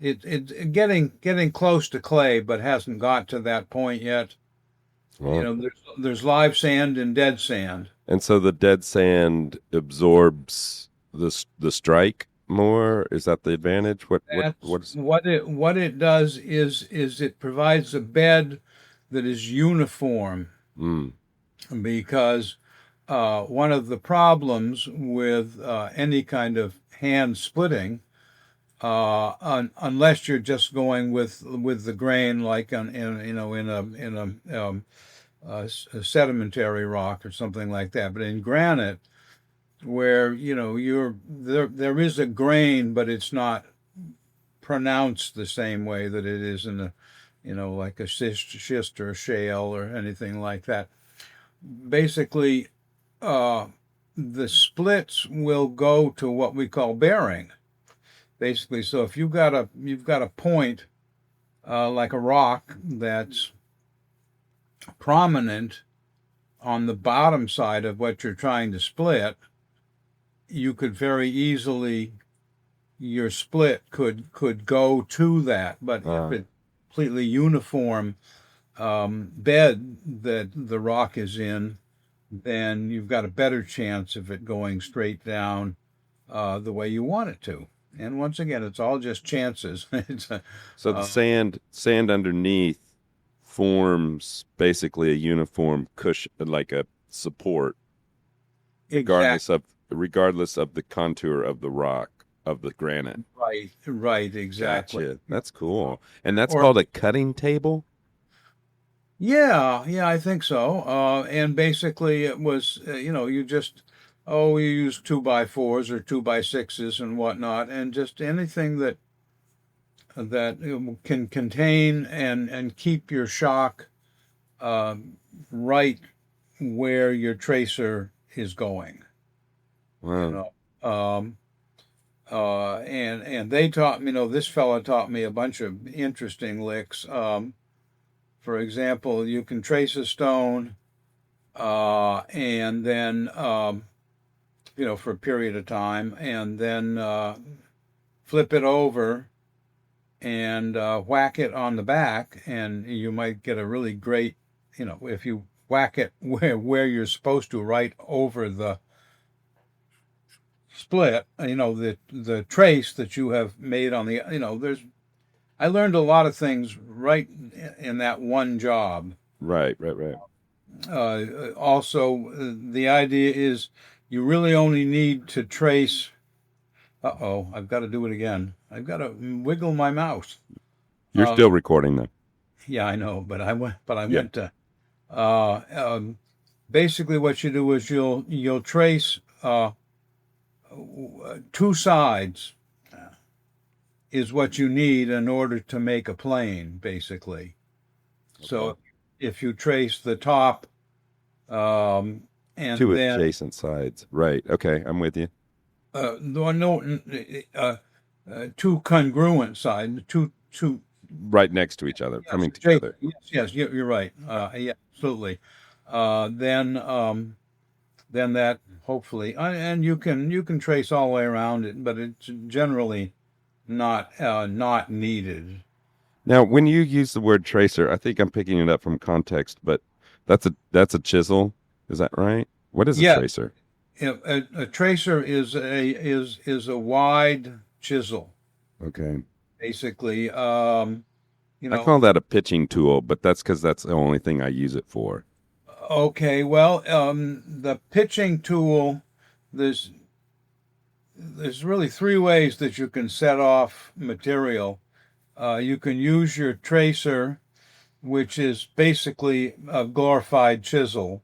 It's getting close to clay, but hasn't got to that point yet. Well, There's live sand and dead sand. and so the dead sand absorbs the strike more. Is that the advantage? What is? What it does is it provides a bed that is uniform, because one of the problems with any kind of hand splitting, unless you're just going with the grain, like in a sedimentary rock or something like that, but in granite, where there is a grain, but it's not pronounced the same way that it is in like a schist or a shale or anything like that. Basically, the splits will go to what we call bearing. Basically, so if you've got a point like a rock that's prominent on the bottom side of what you're trying to split, you could very easily, your split could go to that. But if it's completely uniform bed that the rock is in, then you've got a better chance of it going straight down the way you want it to. And once again, it's all just chances. So the sand underneath forms basically a uniform cushion, like a support, regardless of the contour of the rock, of the granite. Right, exactly. Gotcha. That's cool. And that's called a cutting table? Yeah, I think so. And basically it was, you just, you use 2x4s or 2x6s and whatnot, and just anything that can contain and keep your shock right where your tracer is going. Wow. And they taught me, this fella taught me a bunch of interesting licks. For example, you can trace a stone, and then, for a period of time, and then flip it over and whack it on the back, and you might get a really great, if you whack it where you're supposed to, right over the split, the trace that you have made on the, I learned a lot of things right in that one job. Right. Also, the idea is you really only need to trace. I've got to do it again. I've got to wiggle my mouse. You're still recording though. Yeah, I know, but I went to. Basically, what you do is you'll trace two sides. Is what you need in order to make a plane, basically. Okay. So if you trace the top, and two adjacent sides, right? Okay, I'm with you. Two congruent sides, two right next to each other, coming together. Yes, you're right. Yeah, absolutely. Then that hopefully, and you can trace all the way around it, but it's generally not needed. Now, when you use the word tracer, I think I'm picking it up from context, but that's a chisel. Is that right? What is a tracer? A tracer is a wide chisel. Okay. Basically, I call that a pitching tool, but that's because that's the only thing I use it for. Okay, well, the pitching tool, there's really three ways that you can set off material. You can use your tracer, which is basically a glorified chisel.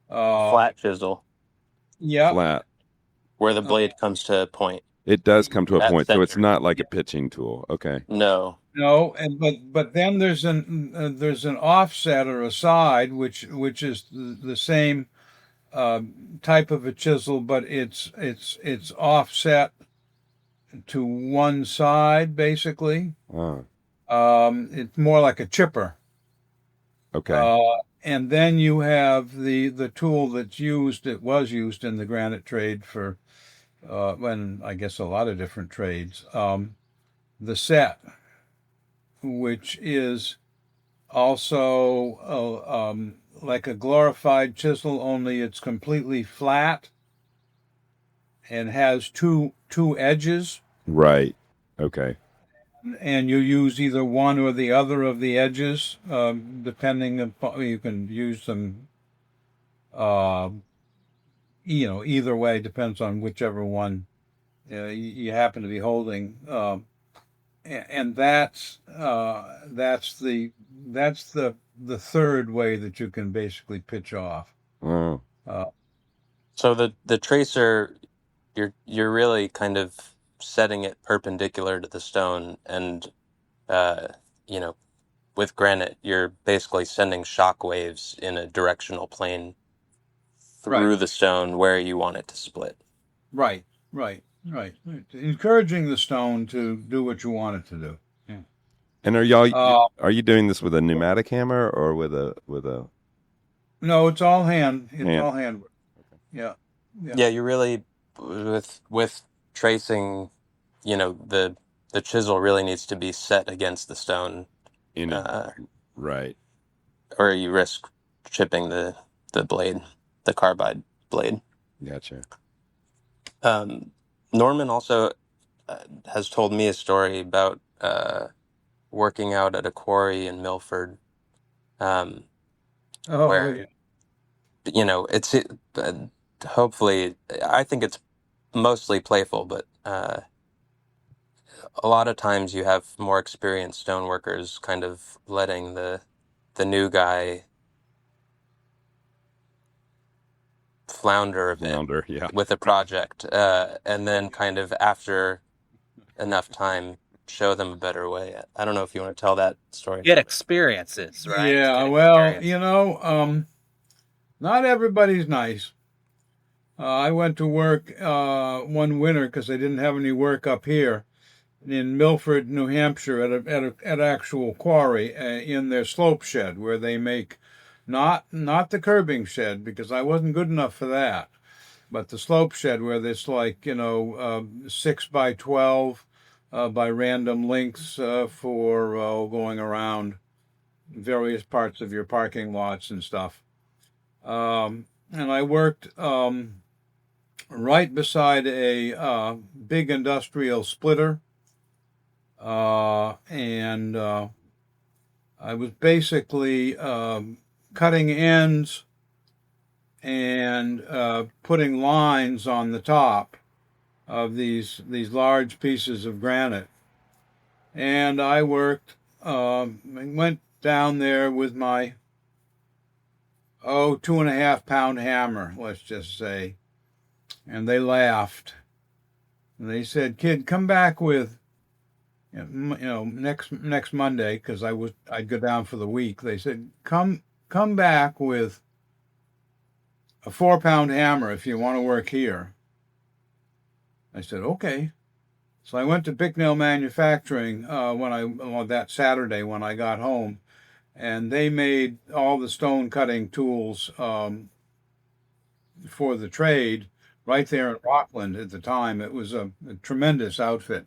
Flat chisel. Yeah. Flat. Where the blade comes to a point. It does come to a That point, so it's center. not like a pitching tool. Okay. No. No, but then there's an offset or a side, which is the same type of a chisel, but it's offset to one side basically. Oh, It's more like a chipper. okay. And then you have the tool that's used. It was used in the granite trade for when I guess a lot of different trades. The set, which is also like a glorified chisel, only it's completely flat and has two edges. Right. Okay. And you use either one or the other of the edges, depending upon, you can use them, either way, depends on whichever one you happen to be holding. And that's the third way that you can basically pitch off. Oh, So the tracer, you're really kind of setting it perpendicular to the stone, and with granite, you're basically sending shock waves in a directional plane through the stone where you want it to split. Right. Encouraging the stone to do what you want it to do. Yeah. and are you doing this with a pneumatic hammer or with a? No, it's all hand. It's Hand. all hand work. Yeah. Yeah, you really with tracing, the chisel really needs to be set against the stone, Right. or you risk chipping the blade, the carbide blade. Gotcha. Norman also has told me a story about working out at a quarry in Milford, where it's hopefully, I think it's mostly playful, but a lot of times you have more experienced stoneworkers kind of letting the new guy flounder a bit Yeah. with a project, and then kind of after enough time show them a better way. I don't know if you want to tell that story. Get experiences, right? Yeah, well, not everybody's nice. I went to work one winter because they didn't have any work up here in Milford, New Hampshire, at actual quarry in their slope shed where they make not the curbing shed, because I wasn't good enough for that, but the slope shed where there's 6 by 12 by random lengths for going around various parts of your parking lots and stuff. And I worked right beside a big industrial splitter. And I was basically cutting ends and putting lines on the top of these large pieces of granite. And I went down there with my 2.5 pound hammer, let's just say. And they laughed. And they said, "Kid, come back with, next Monday," because I'd go down for the week. They said, come back with a 4 pound hammer if you want to work here. I said, okay. So I went to Bicknell Manufacturing that Saturday when I got home, and they made all the stone cutting tools for the trade right there in Rockland at the time. It was a tremendous outfit.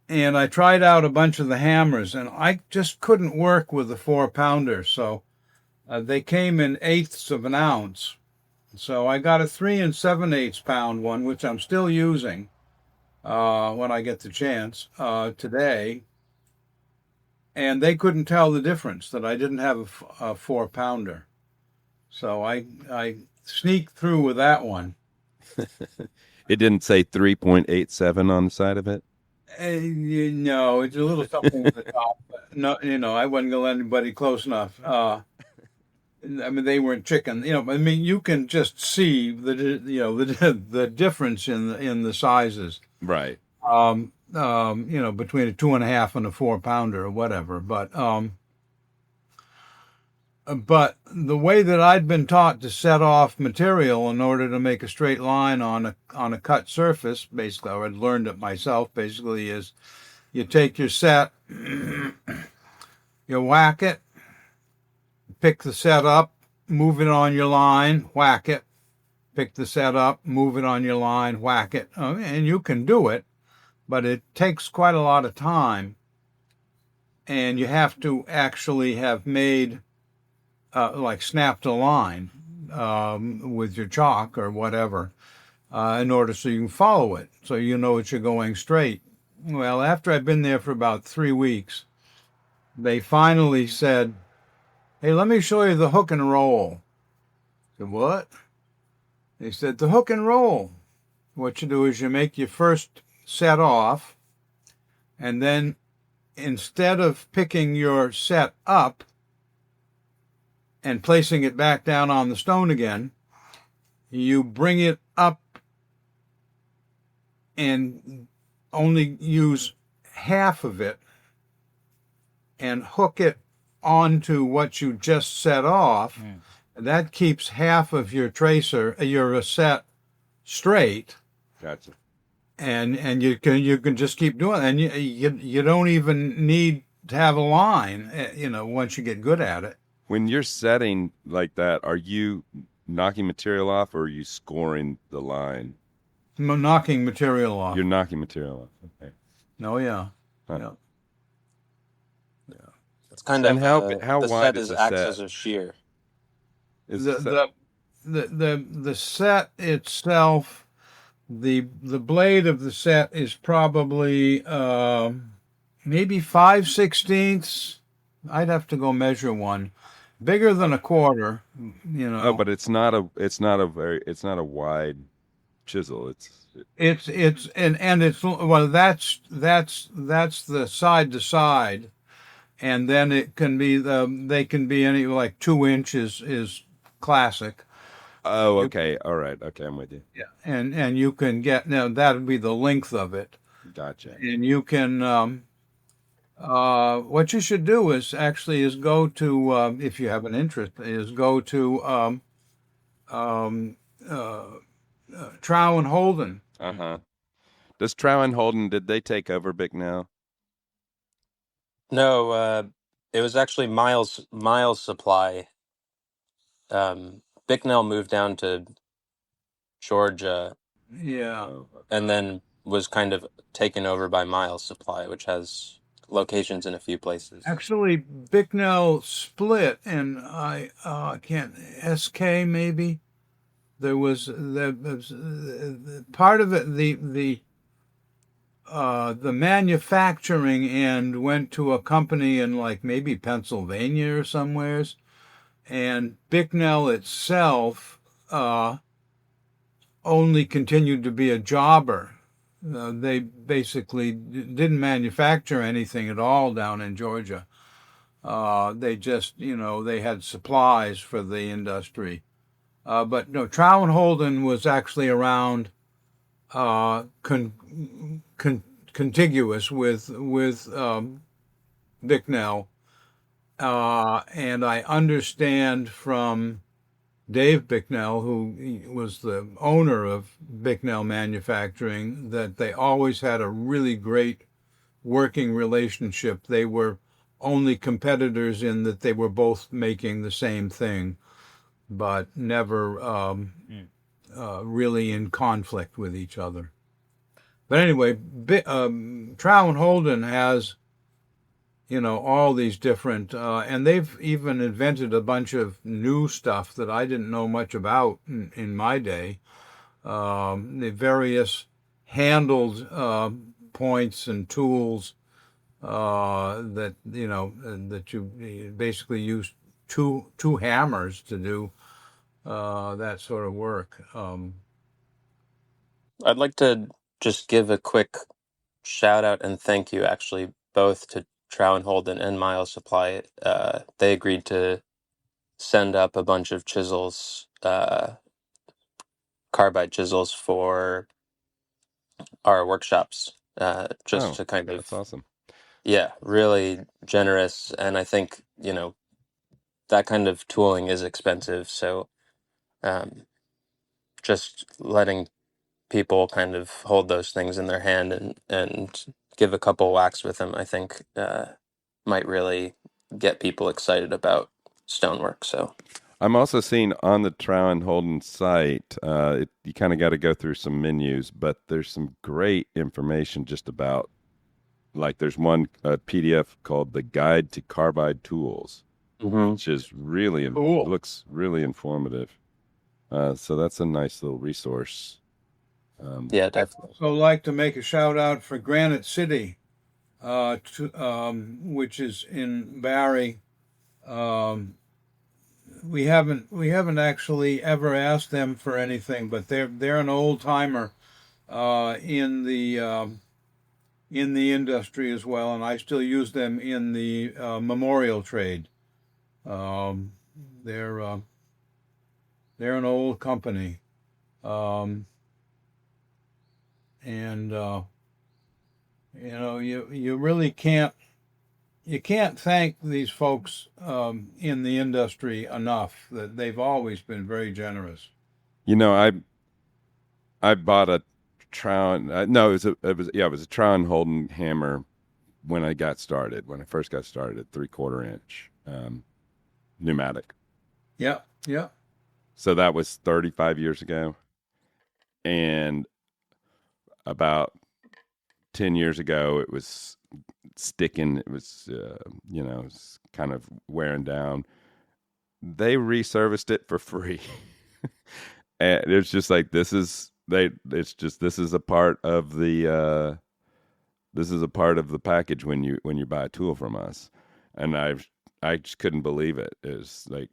And I tried out a bunch of the hammers, and I just couldn't work with the 4 pounder. So they came in eighths of an ounce. So I got a 3 7/8 pound one, which I'm still using when I get the chance today. and they couldn't tell the difference that I didn't have a 4-pounder. So I sneaked through with that one. It didn't say 3.87 on the side of it? No, it's a little something at the top. But no, I wasn't going to let anybody close enough. I mean, they weren't chicken. I mean, you can just see the difference in the sizes. Right. Between a 2.5 and a 4-pounder or whatever. But the way that I'd been taught to set off material in order to make a straight line on a cut surface, basically, or I'd learned it myself, basically, is you take your set, you whack it, pick the set up, move it on your line, whack it, pick the set up, move it on your line, whack it. And you can do it, but it takes quite a lot of time. And you have to actually have made snapped a line with your chalk or whatever in order so you can follow it, so you know that you're going straight. Well, after I'd been there for about 3 weeks, they finally said, "Hey, let me show you the hook and roll." I said, "What?" They said, "The hook and roll. What you do is you make your first set off, and then instead of picking your set up and placing it back down on the stone again, you bring it up and only use half of it and hook it onto what you just set off. That keeps half of your tracer, your set straight." Gotcha. And you can just keep doing it, and you don't even need to have a line, once you get good at it. When you're setting like that, are you knocking material off or are you scoring the line? Knocking material off. You're knocking material off. Okay. Oh, yeah. Huh. Yeah. It's kind of how the wide set is is the acts set? as a shear. Is The set itself, the blade of the set is probably maybe 5/16. I'd have to go measure one. Bigger than a quarter, Oh, but it's not a wide chisel. It's that's the side to side, and then it can be they can be any like 2 inches is classic. Oh, okay. All right. Okay, I'm with you. Yeah, and you can get, now that would be the length of it, Gotcha. and you can what you should do is go to if you have an interest, is go to Trow and Holden. Uh-huh. Does Trow and Holden, did they take over Bicknell? No, it was actually Miles Supply. Bicknell moved down to Georgia. Yeah. And then was kind of taken over by Miles Supply, which has locations in a few places. Actually, Bicknell split, and I can't, SK maybe. There was the part of it, the manufacturing end went to a company in like maybe Pennsylvania or somewheres, and Bicknell itself only continued to be a jobber. They basically didn't manufacture anything at all down in Georgia. They just, they had supplies for the industry. But no, Trow and Holden was actually around contiguous with Bicknell. And I understand from Dave Bicknell, who was the owner of Bicknell Manufacturing, that they always had a really great working relationship. They were only competitors in that they were both making the same thing, but never really in conflict with each other. But anyway, Trow and Holden has, all these different, and they've even invented a bunch of new stuff that I didn't know much about in my day. The various handled points and tools that that you basically use two hammers to do that sort of work. I'd like to just give a quick shout out and thank you actually both to Trow and Holden and Miles Supply. They agreed to send up a bunch of chisels, carbide chisels for our workshops, just to kind That's of, awesome. yeah, really generous. And I think, that kind of tooling is expensive. So um, just letting people kind of hold those things in their hand and give a couple whacks with them, I think might really get people excited about stonework. So I'm also seeing on the Trow and Holden site, you kind of got to go through some menus, but there's some great information just about, like, there's one PDF called The Guide to Carbide Tools, which is really, Cool. looks really informative. So that's a nice little resource. Yeah, definitely. So I'd like to make a shout out for Granite City, which is in Barry. We haven't actually ever asked them for anything, but they're an old timer in the industry as well, and I still use them in the memorial trade. Um, they're an old company, and you really can't thank these folks in the industry enough. That they've always been very generous. I bought a Trow. No, it was a Trow and Holden hammer when I first got started, at 3/4 inch pneumatic. Yeah, yeah. So that was 35 years ago, and about 10 years ago, it was sticking. It was, it was kind of wearing down. They reserviced it for free. And it's just like, this is a part of the package when you buy a tool from us. And I just couldn't believe it. It's like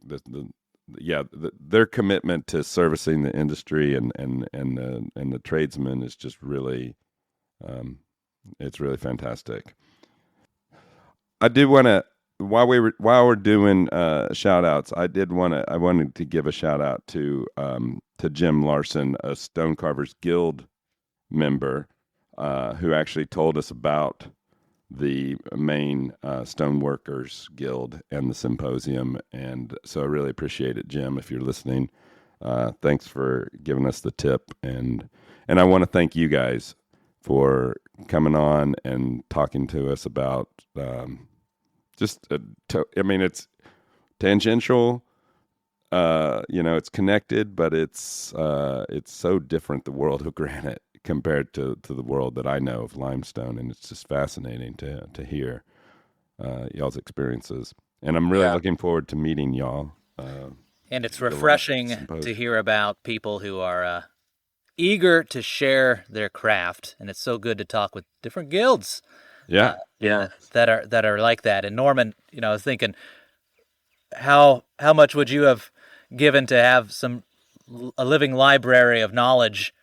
their commitment to servicing the industry and the tradesmen is just really, it's really fantastic. I did want to, while we're doing shout outs, I wanted to give a shout out to Jim Larson, a Stone Carvers Guild member, who actually told us about the Maine Stone Workers Guild and the symposium. And so I really appreciate it, Jim, if you're listening. Thanks for giving us the tip. And I want to thank you guys for coming on and talking to us about it's tangential. It's connected, but it's so different, the world of granite, compared to the world that I know of limestone, and it's just fascinating to hear y'all's experiences. And I'm really looking forward to meeting y'all. And it's refreshing to hear about people who are eager to share their craft, and it's so good to talk with different guilds. Yeah, that are like that. And Norman, I was thinking, how much would you have given to have a living library of knowledge?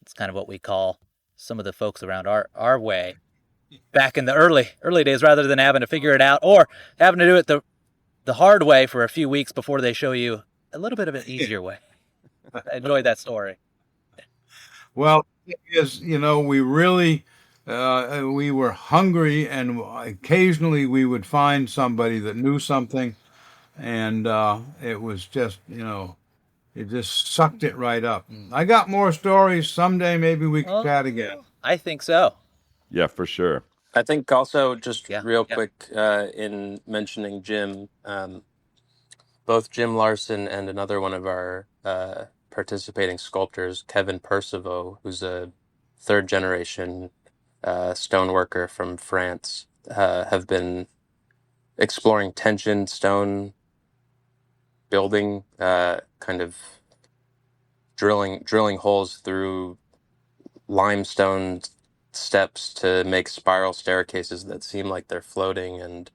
It's kind of what we call some of the folks around our way back in the early days, rather than having to figure it out or having to do it the hard way for a few weeks before they show you a little bit of an easier way. I enjoyed that story. Well, we really we were hungry, and occasionally we would find somebody that knew something, and it was just, it just sucked it right up. I got more stories. Someday maybe we can chat again. I think so. Yeah, for sure. I think also just real quick, in mentioning Jim, both Jim Larson and another one of our participating sculptors, Kevin Percival, who's a third generation stoneworker from France, have been exploring tension stone building, kind of drilling holes through limestone steps to make spiral staircases that seem like they're floating, and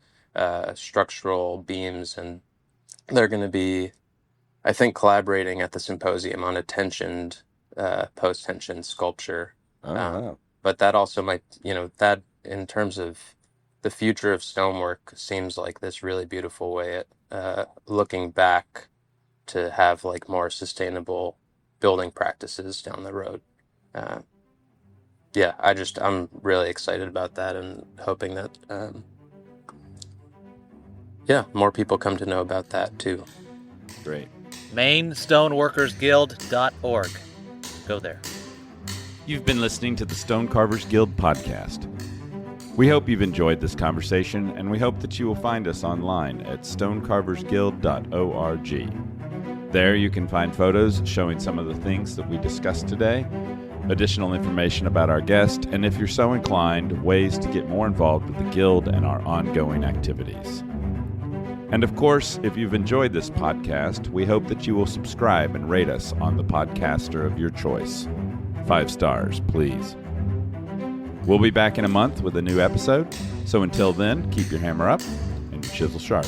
structural beams. And they're going to be, I think, collaborating at the symposium on a tensioned, post-tension sculpture. Oh, wow. But that also might, that in terms of the future of stonework seems like this really beautiful way at looking back to have like more sustainable building practices down the road. Yeah, I'm really excited about that, and hoping that, more people come to know about that too. Great. Maine Stone Workers Guild.org. Go there. You've been listening to the Stone Carvers Guild Podcast. We hope you've enjoyed this conversation, and we hope that you will find us online at stonecarversguild.org. There you can find photos showing some of the things that we discussed today, additional information about our guest, and if you're so inclined, ways to get more involved with the Guild and our ongoing activities. And of course, if you've enjoyed this podcast, we hope that you will subscribe and rate us on the podcaster of your choice. 5 stars, please. We'll be back in a month with a new episode, so until then, keep your hammer up and your chisel sharp.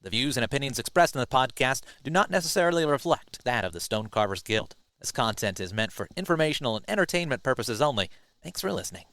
The views and opinions expressed in the podcast do not necessarily reflect that of the Stone Carvers Guild. This content is meant for informational and entertainment purposes only. Thanks for listening.